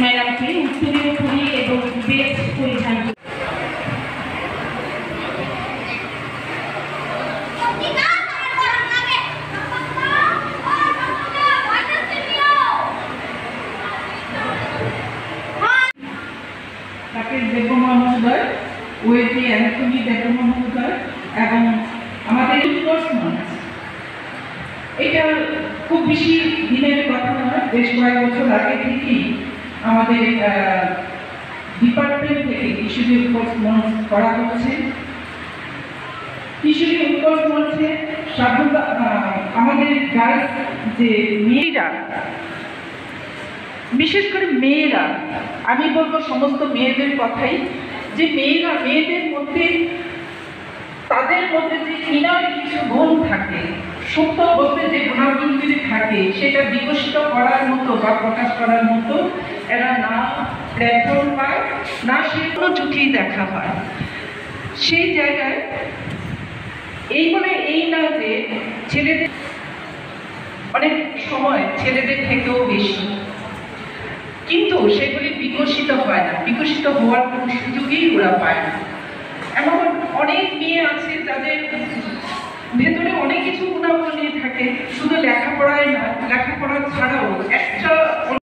ম্যাডামকে উত্তরীয় পরি এবং বেশ পরিধান দেবমা মহোদয়, ওয়েটি অ্যান্থনি দেবমা মহোদয় এবং আমাদের এটা খুব বেশি দিনের কথা নয়, বেশ কয়েক বছর আগে থেকেই আমাদের ডিপার্টমেন্ট থেকে কিশোরী উৎকর্ষ মঞ্চ করা হচ্ছে। কিশোরী উৎকর্ষ মঞ্চে আমাদের গার্লস যে মেয়েরা, বিশেষ করে মেয়েরা, আমি বলবো সমস্ত মেয়েদের কথাই, যে মেয়েদের মধ্যে তাদের মধ্যে যে ইনার কিছু গুণ থাকে, সত্য বলতে যে গুণাগুণগুলি থাকে, সেটা বিকশিত করার মতো বা প্রকাশ করার মতো এরা না প্ল্যাটফর্ম পায়, না সেগুলো চোখেই দেখা হয়। সেই জায়গায় এই বলে এই না যে ছেলেদের অনেক সময় ছেলেদের থেকেও বেশি, কিন্তু সেগুলি বিকশিত হয় না, বিকশিত হওয়ার কোনো সুযোগই ওরা পায় না। এমন অনেক মেয়ে আছে যাদের ভেতরে অনেক কিছু গুণাগুণ নিয়ে থাকে, শুধু লেখাপড়ায় না, লেখাপড়া ছাড়াও একটা